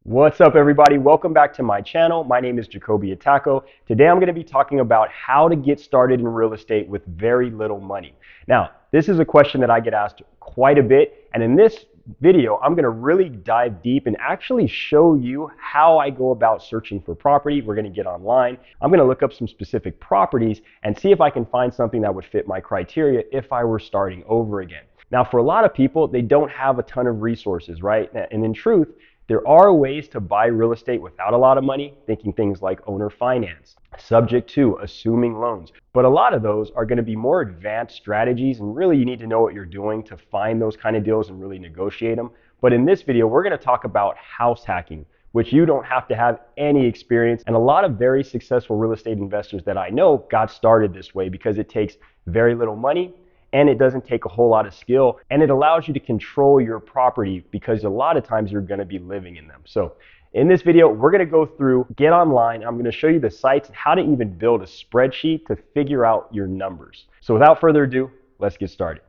What's up, everybody? Welcome back to my channel. My name is Jacoby Ataco. Today I'm going to be talking about how to get started in real estate with very little money. Now, this is a question that I get asked quite a bit, and in this video, I'm going to really dive deep and actually show you how I go about searching for property. We're going to get online. I'm going to look up some specific properties and see if I can find something that would fit my criteria if I were starting over again. Now, for a lot of people, they don't have a ton of resources, right? And in truth, there are ways to buy real estate without a lot of money, thinking things like owner finance, subject to assuming loans. But a lot of those are going to be more advanced strategies, and really you need to know what you're doing to find those kind of deals and really negotiate them. But in this video, we're going to talk about house hacking, which you don't have to have any experience. And a lot of very successful real estate investors that I know got started this way because it takes very little money, and it doesn't take a whole lot of skill, and it allows you to control your property because a lot of times you're going to be living in them. So in this video, we're going to go through, get online. I'm going to show you the sites and how to even build a spreadsheet to figure out your numbers. So without further ado, let's get started.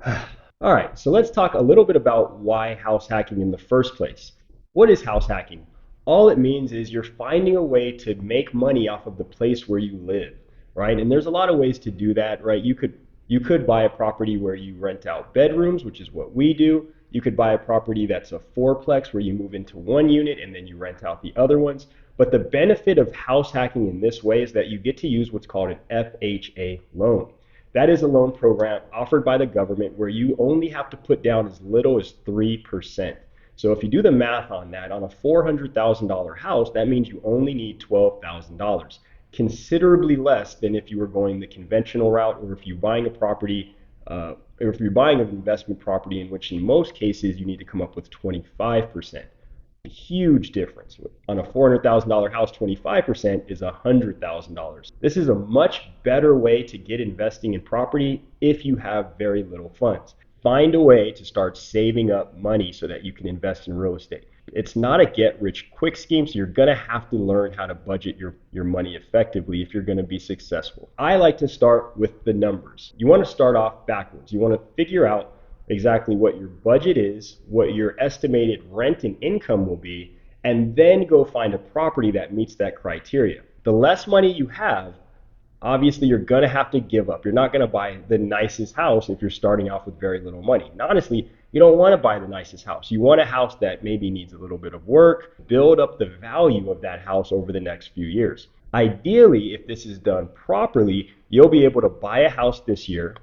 All right, so let's talk a little bit about why house hacking in the first place. What is house hacking? All it means is you're finding a way to make money off of the place where you live, right? And there's a lot of ways to do that, right? You could buy a property where you rent out bedrooms, which is what we do. You could buy a property that's a fourplex where you move into one unit and then you rent out the other ones. But the benefit of house hacking in this way is that you get to use what's called an FHA loan. That is a loan program offered by the government where you only have to put down as little as 3%. So if you do the math on that, on a $400,000 house, that means you only need $12,000. Considerably less than if you were going the conventional route, or if you're buying a property, or if you're buying an investment property, in which in most cases you need to come up with 25%. A huge difference. On a $400,000 house, 25% is $100,000. This is a much better way to get investing in property if you have very little funds. Find a way to start saving up money so that you can invest in real estate. It's not a get-rich-quick scheme, so you're going to have to learn how to budget your money effectively if you're going to be successful. I like to start with the numbers. You want to start off backwards. You want to figure out exactly what your budget is, what your estimated rent and income will be, and then go find a property that meets that criteria. The less money you have, obviously you're going to have to give up. You're not going to buy the nicest house if you're starting off with very little money. And honestly, you don't want to buy the nicest house. You want a house that maybe needs a little bit of work, build up the value of that house over the next few years. Ideally, if this is done properly, you'll be able to buy a house this year,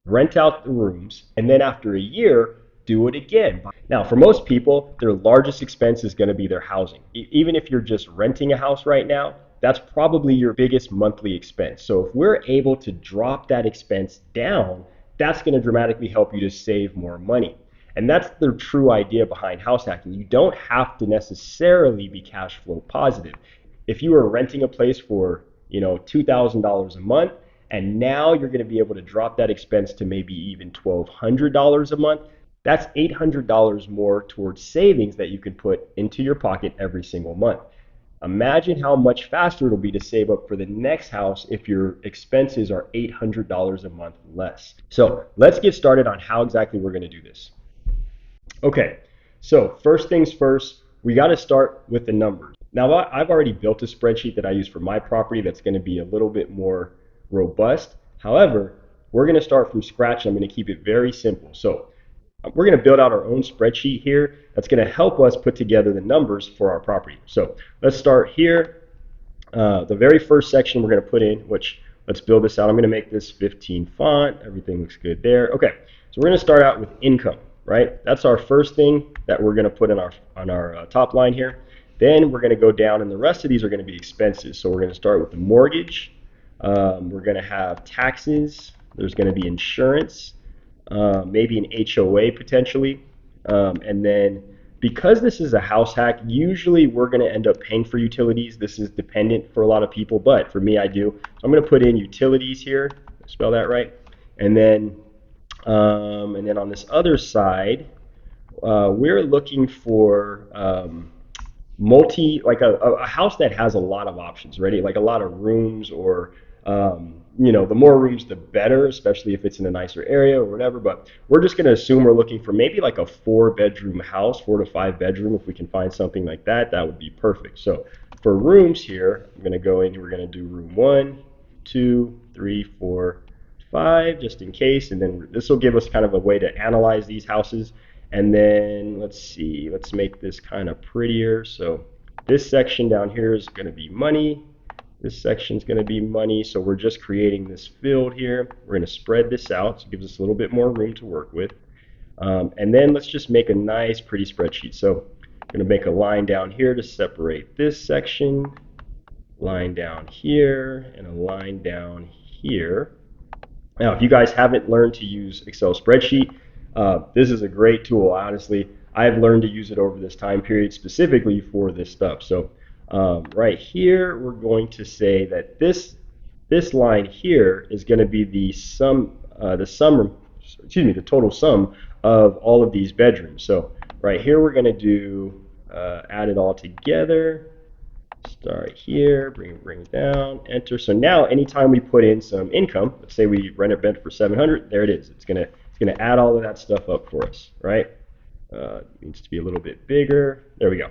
rent out the rooms, and then after a year, do it again. Now, for most people, their largest expense is going to be their housing. Even if you're just renting a house right now, that's probably your biggest monthly expense. So if we're able to drop that expense down, that's going to dramatically help you to save more money. And that's the true idea behind house hacking. You don't have to necessarily be cash flow positive. If you are renting a place for, $2,000 a month, and now you're going to be able to drop that expense to maybe even $1,200 a month, that's $800 more towards savings that you can put into your pocket every single month. Imagine how much faster it'll be to save up for the next house if your expenses are $800 a month less. So let's get started on how exactly we're going to do this. Okay, so first things first, we got to start with the numbers. Now, I've already built a spreadsheet that I use for my property that's going to be a little bit more robust. However, we're going to start from scratch. I'm going to keep it very simple. So we're going to build out our own spreadsheet here that's going to help us put together the numbers for our property. So let's start here. The very first section we're going to put in, which let's build this out. I'm going to make this 15 font. Everything looks good there. Okay, so we're going to start out with income, right? That's our first thing that we're going to put in on our top line here. Then we're going to go down, and the rest of these are going to be expenses. So we're going to start with the mortgage. We're going to have taxes. There's going to be insurance. Maybe an HOA potentially, and then because this is a house hack, usually we're going to end up paying for utilities. This is dependent for a lot of people, but for me, I do. So I'm going to put in utilities here, spell that right, and then on this other side, we're looking for like a house that has a lot of options, right? Like a lot of rooms, or the more rooms, the better, especially if it's in a nicer area or whatever. But we're just going to assume we're looking for maybe like a 4 bedroom house, 4 to 5 bedroom. If we can find something like that, that would be perfect. So for rooms here, I'm going to go in, we're going to do room 1, 2, 3, 4, 5, just in case. And then this will give us kind of a way to analyze these houses. And then let's see, let's make this kind of prettier. So this section down here is going to be money. This section is going to be money. So we're just creating this field here. We're going to spread this out, so it gives us a little bit more room to work with. And then let's just make a nice, pretty spreadsheet. So I'm going to make a line down here to separate this section, line down here, and a line down here. Now, if you guys haven't learned to use Excel spreadsheet, this is a great tool. Honestly, I've learned to use it over this time period specifically for this stuff. So right here, we're going to say that this line here is going to be the total sum of all of these bedrooms. So right here, we're going to do add it all together. Start here, bring it down, enter. So now anytime we put in some income, let's say we rent a bed for 700, there it is. It's gonna add all of that stuff up for us, right? It needs to be a little bit bigger. There we go.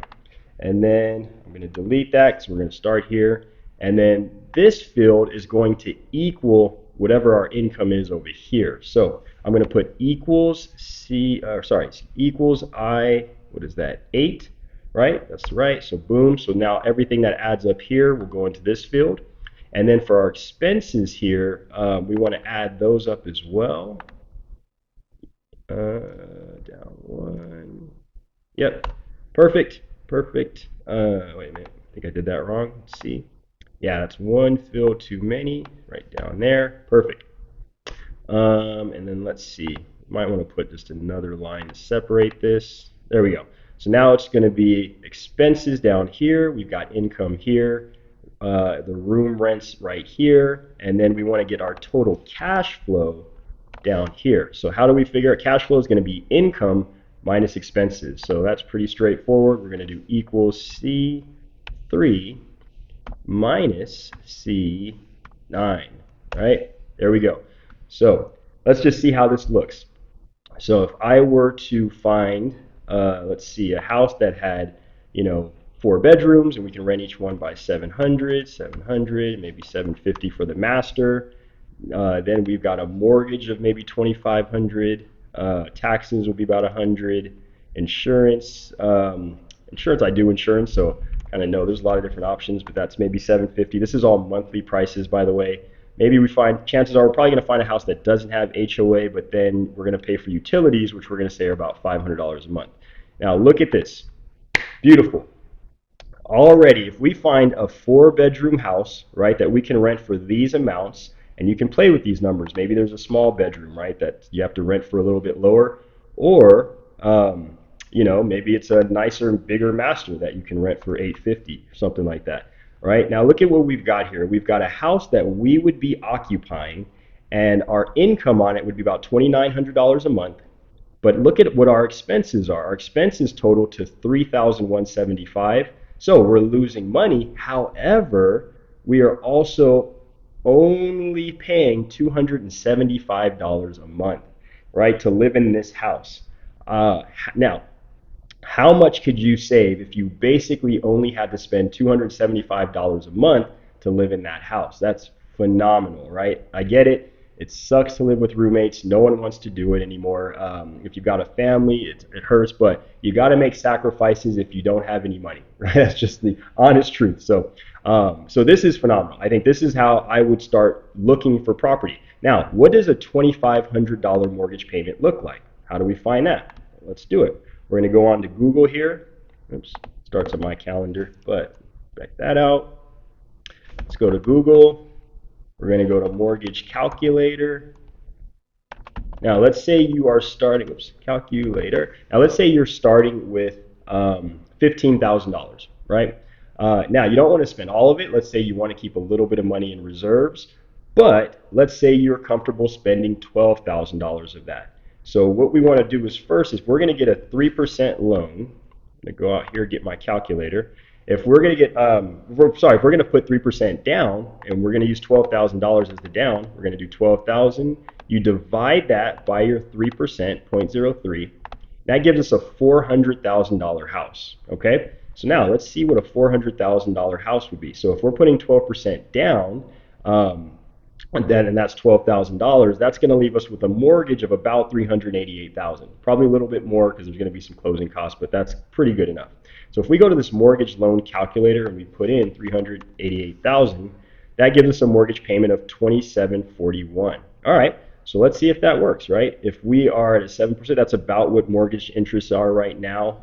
And then I'm gonna delete that because we're gonna start here. And then this field is going to equal whatever our income is over here. So I'm gonna put equals equals what is that? 8. Right? That's right. So boom. So now everything that adds up here will go into this field. And then for our expenses here, we want to add those up as well. Down 1. Yep. Perfect. Perfect. Wait a minute. I think I did that wrong. Let's see. Yeah, that's 1 field too many. Right down there. Perfect. And then let's see. You might want to put just another line to separate this. There we go. So now it's going to be expenses down here. We've got income here, the room rents right here, and then we want to get our total cash flow down here. So how do we figure out cash flow is going to be income minus expenses. So that's pretty straightforward. We're going to do equals C3 minus C9, right? There we go. So let's just see how this looks. So if I were to find let's see, a house that had, 4 bedrooms, and we can rent each one by 700, maybe 750 for the master. Then we've got a mortgage of maybe 2,500. Taxes will be about 100. Insurance, I do insurance, so kind of know there's a lot of different options, but that's maybe 750. This is all monthly prices, by the way. Maybe chances are we're probably going to find a house that doesn't have HOA, but then we're going to pay for utilities, which we're going to say are about $500 a month. Now look at this. Beautiful. Already, if we find a 4-bedroom house, right, that we can rent for these amounts, and you can play with these numbers. Maybe there's a small bedroom, right, that you have to rent for a little bit lower, or maybe it's a nicer and bigger master that you can rent for $850, something like that. Right, now look at what we've got here. We've got a house that we would be occupying, and our income on it would be about $2,900 a month. But look at what our expenses are. Our expenses total to $3,175. So we're losing money. However, we are also only paying $275 a month, right, to live in this house. Now, how much could you save if you basically only had to spend $275 a month to live in that house? That's phenomenal, right? I get it. It sucks to live with roommates. No one wants to do it anymore. If you've got a family, it hurts, but you got to make sacrifices if you don't have any money, right? That's just the honest truth. So this is phenomenal. I think this is how I would start looking for property. Now, what does a $2,500 mortgage payment look like? How do we find that? Let's do it. We're going to go on to Google here. Oops, starts up my calendar, but back that out. Let's go to Google. We're going to go to mortgage calculator. Now let's say you are starting, calculator. Now let's say you're starting with $15,000, right? Now you don't want to spend all of it. Let's say you want to keep a little bit of money in reserves, but let's say you're comfortable spending $12,000 of that. So what we want to do is we're going to get a 3% loan. I'm going to go out here, get my calculator, If we're going to get, if we're going to put 3% down and we're going to use $12,000 as the down, we're going to do 12,000. You divide that by your 3%, 0.03. That gives us a $400,000 house. Okay. So now let's see what a $400,000 house would be. So if we're putting 12% down, um, and that's $12,000. That's going to leave us with a mortgage of about $388,000. Probably a little bit more because there's going to be some closing costs, but that's pretty good enough. So if we go to this mortgage loan calculator and we put in $388,000, that gives us a mortgage payment of $2,741. All right. So let's see if that works, right? If we are at a 7%, that's about what mortgage interests are right now.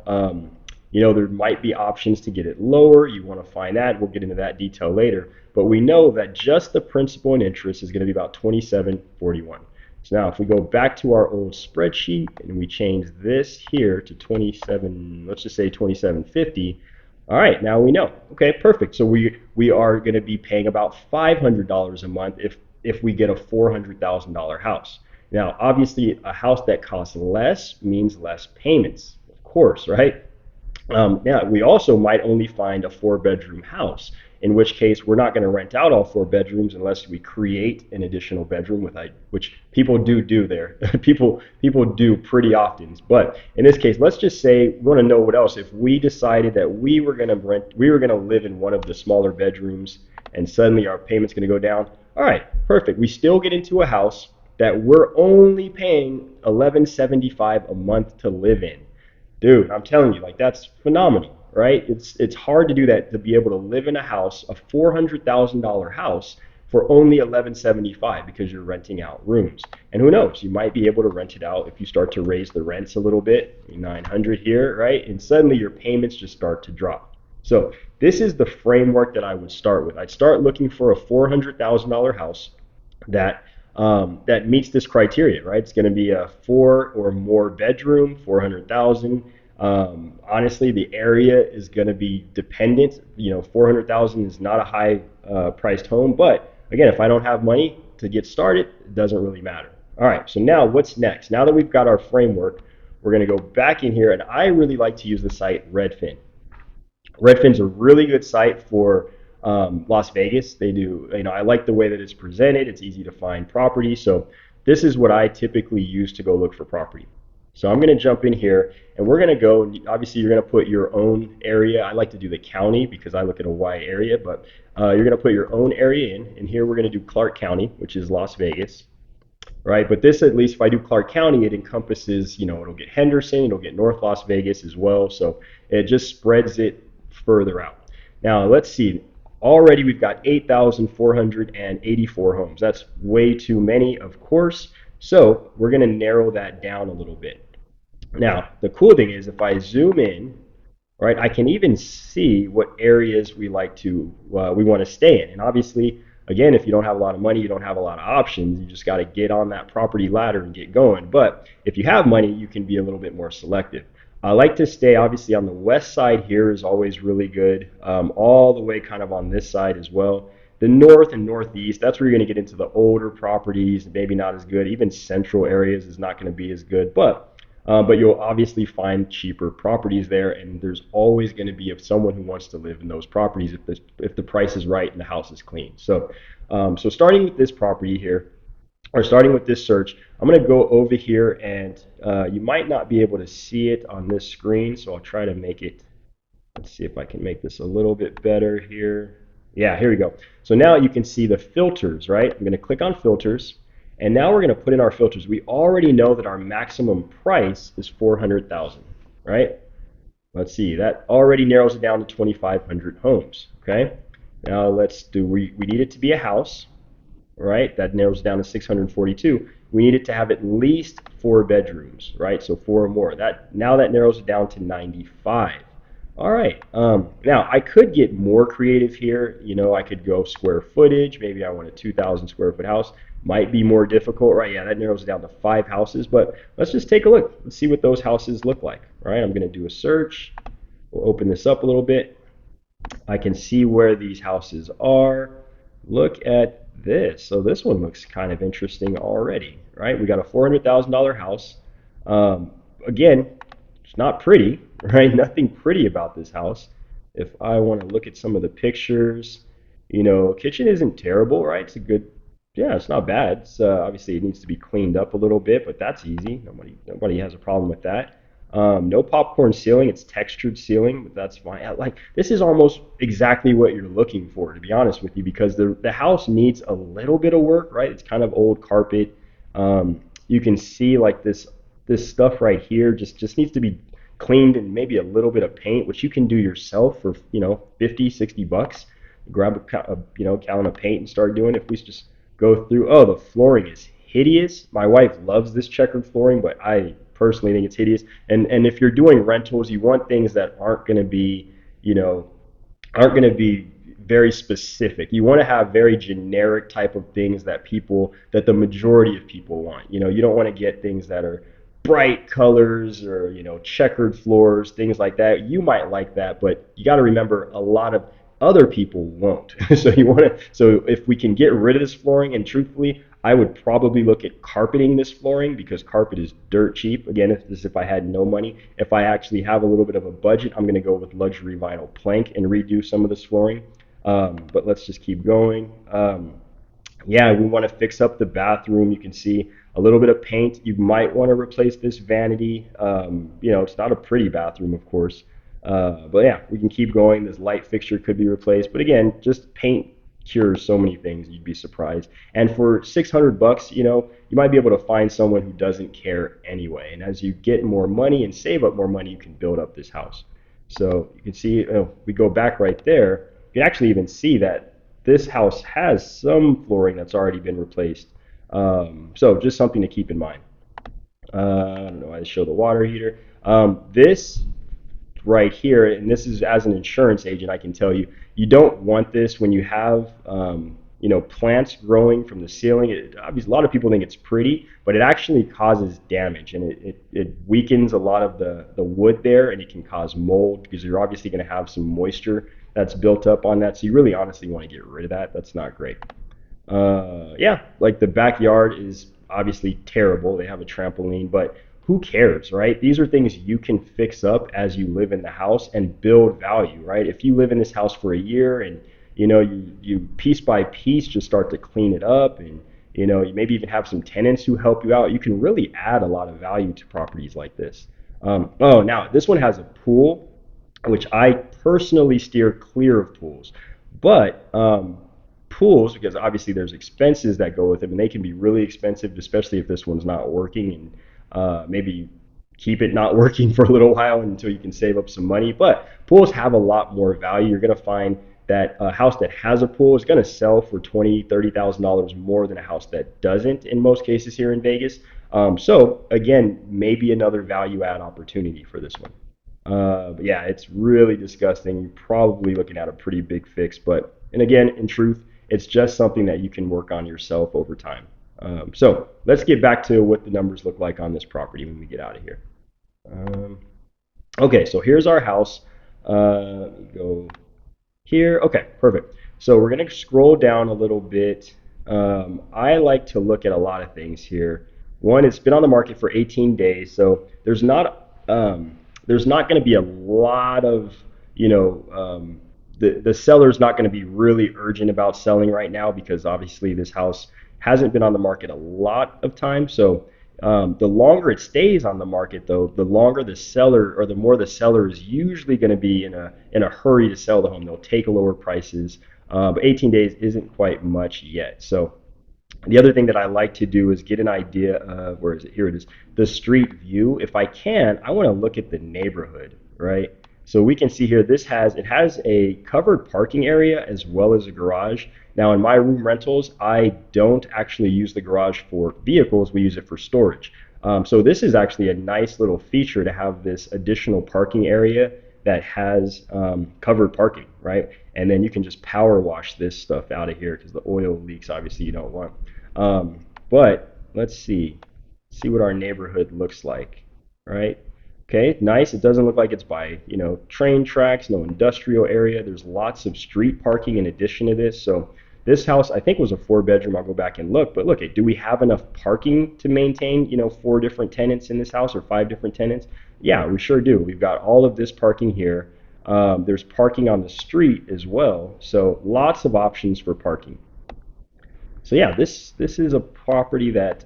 There might be options to get it lower. You want to find that. We'll get into that detail later. But we know that just the principal and interest is going to be about 27.41. So now if we go back to our old spreadsheet and we change this here to 27, let's just say 27.50. All right, now we know. Okay, perfect. So we are going to be paying about $500 a month if we get a $400,000 house. Now, obviously, a house that costs less means less payments, of course, right? Now, we also might only find a 4-bedroom house, in which case we're not going to rent out all 4 bedrooms unless we create an additional bedroom, which people do there. people do pretty often. But in this case, let's just say we want to know what else. If we decided that we were going to live in one of the smaller bedrooms, and suddenly our payment's going to go down. All right, perfect. We still get into a house that we're only paying $1,175 a month to live in. Dude, I'm telling you, like that's phenomenal, right? It's hard to do that, to be able to live in a house, a $400,000 house for only $1,175 because you're renting out rooms. And who knows, you might be able to rent it out if you start to raise the rents a little bit, 900 here, right? And suddenly your payments just start to drop. So this is the framework that I would start with. I'd start looking for a $400,000 house that meets this criteria, right? It's going to be a 4 or more bedroom, 400,000. Honestly, the area is going to be dependent. 400,000 is not a high priced home, but again, if I don't have money to get started, it doesn't really matter. All right, so now what's next? Now that we've got our framework, we're going to go back in here, and I really like to use the site Redfin. Redfin's a really good site for Las Vegas. They do, I like the way that it's presented. It's easy to find property. So this is what I typically use to go look for property. So I'm going to jump in here and we're going to go, obviously you're going to put your own area. I like to do the county because I look at a wide area, but you're going to put your own area in. And here we're going to do Clark County, which is Las Vegas. Right, but this, at least if I do Clark County, it encompasses, it'll get Henderson, it'll get North Las Vegas as well. So it just spreads it further out. Now let's see. Already we've got 8,484 homes. That's way too many, of course. So we're going to narrow that down a little bit. Now, the cool thing is if I zoom in, right, I can even see what areas we want to stay in. And obviously, again, if you don't have a lot of money, you don't have a lot of options. You just got to get on that property ladder and get going. But if you have money, you can be a little bit more selective. I like to stay obviously on the west side here is always really good, all the way kind of on this side as well. The north and northeast, that's where you're going to get into the older properties, maybe not as good. Even central areas is not going to be as good, but you'll obviously find cheaper properties there, and there's always going to be someone who wants to live in those properties if the price is right and the house is clean. So starting with this property here, or starting with this search, I'm going to go over here, and you might not be able to see it on this screen, so I'll try to make it. Let's see if I can make this a little bit better here. Yeah, here we go. So now you can see the filters, right? I'm going to click on filters, and now we're going to put in our filters. We already know that our maximum price is 400,000, right? Let's see, that already narrows it down to 2,500 homes, okay? Now we need it to be a house, right? That narrows it down to 642. We need it to have at least 4 bedrooms, right? So 4 or more. Now that narrows it down to 95. All right. Now I could get more creative here. I could go square footage. Maybe I want a 2,000 square foot house. Might be more difficult, right? Yeah, that narrows it down to 5 houses. But let's just take a look. Let's see what those houses look like. All right. I'm going to do a search. We'll open this up a little bit. I can see where these houses are. Look at this. So this one looks kind of interesting already, right? We got a $400,000 house. Again, it's not pretty, right? Nothing pretty about this house. If I want to look at some of the pictures, kitchen isn't terrible, right? It's a good, yeah, it's not bad. It's obviously it needs to be cleaned up a little bit, but that's easy. Nobody has a problem with that. No popcorn ceiling. It's textured ceiling, but that's fine. Like this is almost exactly what you're looking for, to be honest with you, because the house needs a little bit of work, right? It's kind of old carpet. You can see like this stuff right here just needs to be cleaned and maybe a little bit of paint, which you can do yourself for 50, $60. Grab a gallon of paint and start doing it. If we just go through, oh, the flooring is hideous. My wife loves this checkered flooring, but I personally think it's hideous. And if you're doing rentals, you want things that you know, aren't going to be very specific. You want to have very generic type of things that the majority of people want. You don't want to get things that are bright colors or checkered floors, things like that. You might like that, but you got to remember a lot of other people won't. So if we can get rid of this flooring, and truthfully, I would probably look at carpeting this flooring because carpet is dirt cheap. Again, if I had no money. If I actually have a little bit of a budget, I'm going to go with luxury vinyl plank and redo some of this flooring. But let's just keep going. Yeah, we want to fix up the bathroom. You can see a little bit of paint. You might want to replace this vanity. It's not a pretty bathroom, of course. But yeah, we can keep going. This light fixture could be replaced. But again, just paint cures so many things. You'd be surprised. And for $600, you might be able to find someone who doesn't care anyway. And as you get more money and save up more money, you can build up this house. So you can see, we go back right there. You can actually even see that this house has some flooring that's already been replaced. So just something to keep in mind. I don't know why I show the water heater. This right here, and this is as an insurance agent, I can tell you, you don't want this when you have plants growing from the ceiling. Obviously, a lot of people think it's pretty, but it actually causes damage, and it weakens a lot of the wood there, and it can cause mold because you're obviously going to have some moisture that's built up on that. So you really honestly want to get rid of that. That's not great. Yeah, like the backyard is obviously terrible. They have a trampoline, but who cares, right? These are things you can fix up as you live in the house and build value, right? If you live in this house for a year and you piece by piece just start to clean it up and you maybe even have some tenants who help you out, you can really add a lot of value to properties like this. Oh, now this one has a pool, which I personally steer clear of pools. But pools, because obviously there's expenses that go with them, and they can be really expensive, especially if this one's not working, and maybe keep it not working for a little while until you can save up some money. But pools have a lot more value. You're going to find that a house that has a pool is going to sell for $20,000, $30,000 more than a house that doesn't in most cases here in Vegas. So again, maybe another value add opportunity for this one. But yeah, it's really disgusting. You're probably looking at a pretty big fix, but and again, in truth, it's just something that you can work on yourself over time. So let's get back to what the numbers look like on this property when we get out of here. Um, okay, so here's our house. Let me go here. Okay, perfect. So we're going to scroll down a little bit. I like to look at a lot of things here. One, it's been on the market for 18 days, so there's not going to be a lot of the seller's not going to be really urgent about selling right now because obviously this house hasn't been on the market a lot of time. So the longer it stays on the market, though, the longer the seller or the more the seller is usually going to be in a hurry to sell the home. They'll take lower prices, but 18 days isn't quite much yet. So the other thing that I like to do is get an idea of where is it? Here it is, the street view. If I can, I want to look at the neighborhood, right? So we can see here it has a covered parking area as well as a garage. Now in my room rentals, I don't actually use the garage for vehicles. We use it for storage. So this is actually a nice little feature to have this additional parking area that has covered parking, right? And then you can just power wash this stuff out of here because the oil leaks obviously you don't want. But let's see what our neighborhood looks like, right? Okay, nice. It doesn't look like it's by, train tracks, no industrial area. There's lots of street parking in addition to this. So this house, I think, was a 4 bedroom. I'll go back and look. But look, do we have enough parking to maintain, 4 different tenants in this house or 5 different tenants? Yeah, we sure do. We've got all of this parking here. There's parking on the street as well, so lots of options for parking. So yeah, this is a property that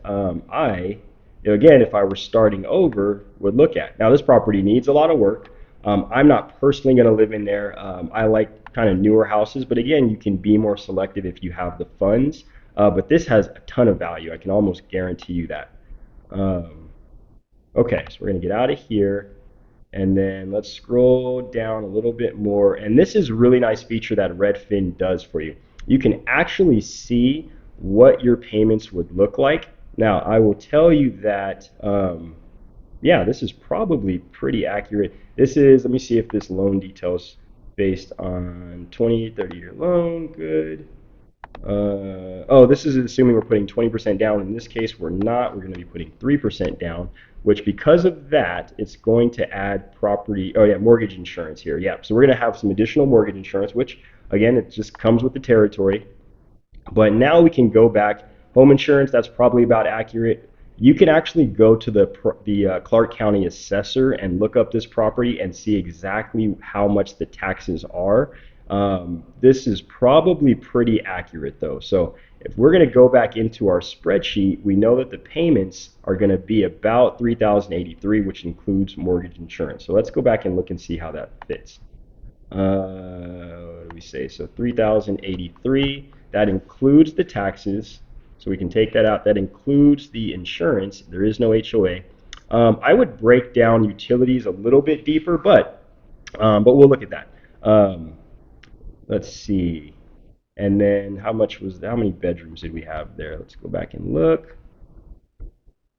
again, if I were starting over, would look at. Now this property needs a lot of work. I'm not personally going to live in there. I like kind of newer houses, but again, you can be more selective if you have the funds. But this has a ton of value. I can almost guarantee you that. Um, okay, so we're going to get out of here. And then let's scroll down a little bit more. And this is a really nice feature that Redfin does for you. You can actually see what your payments would look like. Now, I will tell you that, yeah, this is probably pretty accurate. This is, let me see if this loan details based on 20, 30-year loan. Good. Oh, this is assuming we're putting 20% down. In this case, we're not. We're going to be putting 3% down, which because of that, it's going to add property, oh yeah, mortgage insurance here. Yeah, so we're going to have some additional mortgage insurance, which again, it just comes with the territory. But now we can go back. Home insurance, that's probably about accurate. You can actually go to the Clark County assessor and look up this property and see exactly how much the taxes are. This is probably pretty accurate though. So if we're going to go back into our spreadsheet, we know that the payments are going to be about 3,083, which includes mortgage insurance. So let's go back and look and see how that fits. What do we say? So 3,083, that includes the taxes. So we can take that out. That includes the insurance. There is no HOA. I would break down utilities a little bit deeper, but we'll look at that. Um, let's see. And then how many bedrooms did we have there? Let's go back and look.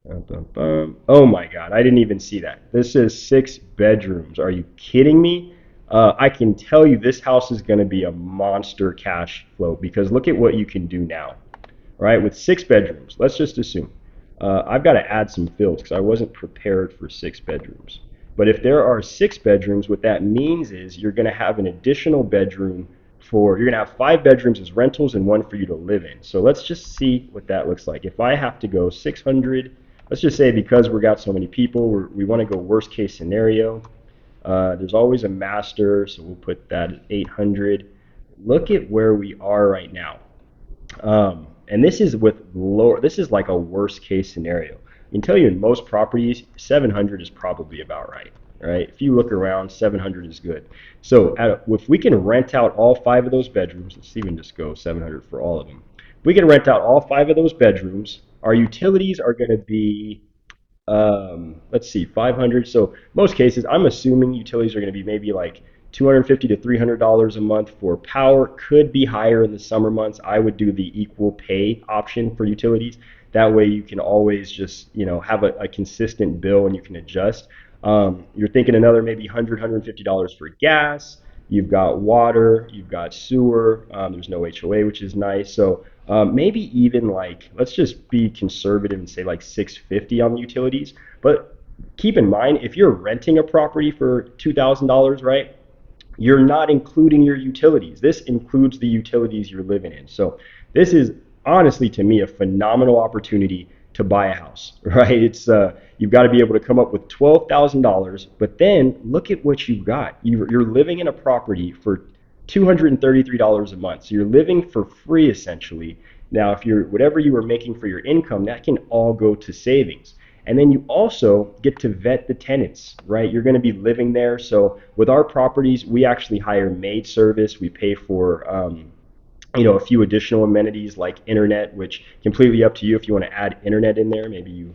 Bum, bum, bum. Oh my God, I didn't even see that. This is 6 bedrooms. Are you kidding me? I can tell you this house is going to be a monster cash flow because look at what you can do now, right? With 6 bedrooms, let's just assume. I've got to add some fields because I wasn't prepared for 6 bedrooms. But if there are 6 bedrooms, what that means is you're going to have an additional bedroom you're going to have 5 bedrooms as rentals and one for you to live in. So let's just see what that looks like. If I have to go 600, let's just say because we got so many people, we want to go worst case scenario. There's always a master, so we'll put that at 800. Look at where we are right now. And this is with lower, this is like a worst case scenario. I can tell you in most properties, 700 is probably about right. Right? If you look around, 700 is good. So if we can rent out all 5 of those bedrooms, let's even just go 700 for all of them. If we can rent out all 5 of those bedrooms, our utilities are going to be let's see, 500. So most cases, I'm assuming utilities are going to be maybe like 250 to $300 a month for power. Could be higher in the summer months. I would do the equal pay option for utilities. That way you can always just, have a consistent bill and you can adjust. You're thinking another maybe $150 for gas. You've got water, you've got sewer. There's no HOA, which is nice. So maybe even like, let's just be conservative and say like 650 on the utilities. But keep in mind, if you're renting a property for $2,000, right? You're not including your utilities. This includes the utilities you're living in. So this is honestly to me a phenomenal opportunity to buy a house, right? It's you've got to be able to come up with $12,000, but then look at what you've got. You're living in a property for $233 a month. So you're living for free essentially. Now, if you're whatever you were making for your income, that can all go to savings. And then you also get to vet the tenants, right? You're going to be living there. So with our properties, we actually hire maid service. We pay for a few additional amenities like internet, which completely up to you if you want to add internet in there. Maybe you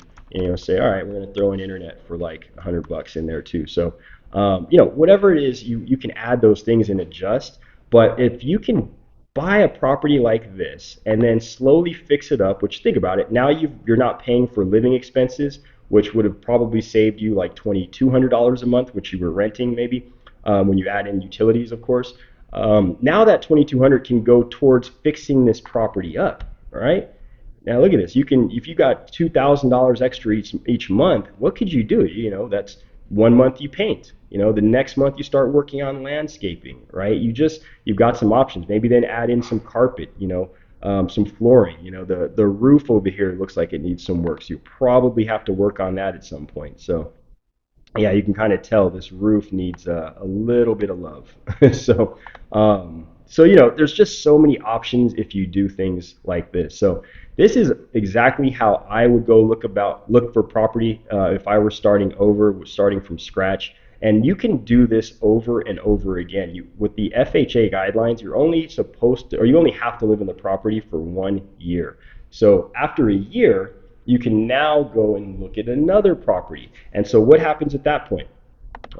say, all right, we're going to throw in internet for like $100 in there too. So whatever it is, you can add those things and adjust. But if you can buy a property like this and then slowly fix it up, which think about it, now you're not paying for living expenses, which would have probably saved you like $2,200 a month, which you were renting maybe when you add in utilities, of course. Now that 2,200 can go towards fixing this property up, all right? Now look at this. You can, if you got $2,000 extra each month, what could you do? That's one month you paint. The next month you start working on landscaping, right? You've got some options. Maybe then add in some carpet, some flooring. The roof over here looks like it needs some work, so you probably have to work on that at some point. So yeah, you can kind of tell this roof needs a little bit of love. So, there's just so many options if you do things like this. So, this is exactly how I would go look for property if I were starting over, starting from scratch. And you can do this over and over again. With the FHA guidelines, you're only supposed to, or you only have to live in the property for 1 year. So after a year, you can now go and look at another property. And so what happens at that point?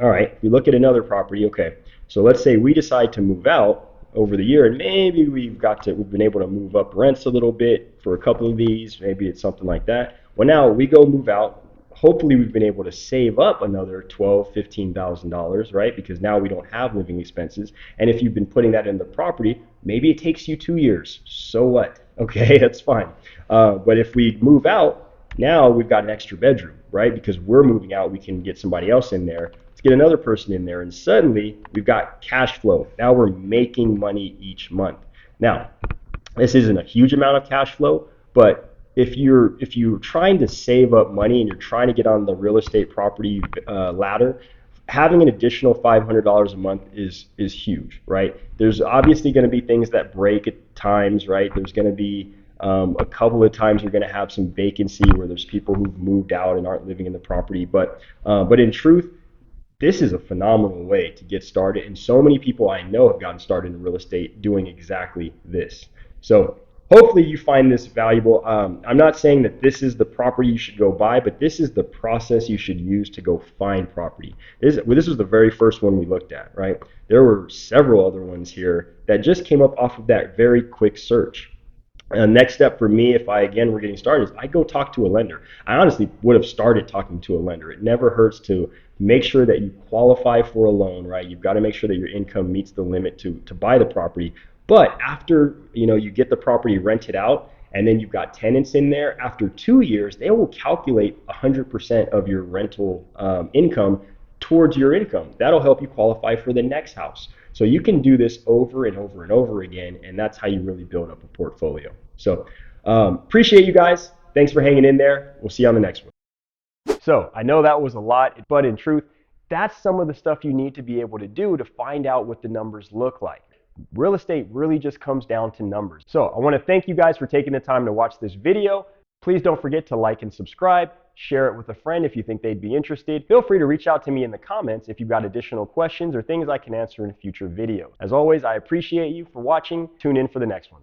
All right, we look at another property. Okay, so let's say we decide to move out over the year, and maybe we've been able to move up rents a little bit for a couple of these. Maybe it's something like that. Well, now we go move out. Hopefully, we've been able to save up another $12,000, $15,000, right? Because now we don't have living expenses. And if you've been putting that in the property, maybe it takes you 2 years. So what? Okay, that's fine. But if we move out, now we've got an extra bedroom, right? Because we're moving out, we can get somebody else in there. Let's get another person in there, and suddenly we've got cash flow. Now we're making money each month. Now, this isn't a huge amount of cash flow, but if you're trying to save up money and you're trying to get on the real estate property ladder, having an additional $500 a month is huge, right? There's obviously going to be things that break at times, right? There's going to be a couple of times you're going to have some vacancy where there's people who've moved out and aren't living in the property, but in truth, this is a phenomenal way to get started, and so many people I know have gotten started in real estate doing exactly this. So hopefully you find this valuable. I'm not saying that this is the property you should go buy, but this is the process you should use to go find property. This was the very first one we looked at, right? There were several other ones here that just came up off of that very quick search. Next step for me, if I again were getting started, is I go talk to a lender. I honestly would have started talking to a lender. It never hurts to make sure that you qualify for a loan, right? You've got to make sure that your income meets the limit to buy the property. But after you get the property rented out, and then you've got tenants in there, after 2 years, they will calculate 100% of your rental income towards your income. That'll help you qualify for the next house. So you can do this over and over and over again, and that's how you really build up a portfolio. So appreciate you guys. Thanks for hanging in there. We'll see you on the next one. So I know that was a lot, but in truth, that's some of the stuff you need to be able to do to find out what the numbers look like. Real estate really just comes down to numbers. So I want to thank you guys for taking the time to watch this video. Please don't forget to like and subscribe. Share it with a friend if you think they'd be interested. Feel free to reach out to me in the comments if you've got additional questions or things I can answer in a future video. As always, I appreciate you for watching. Tune in for the next one.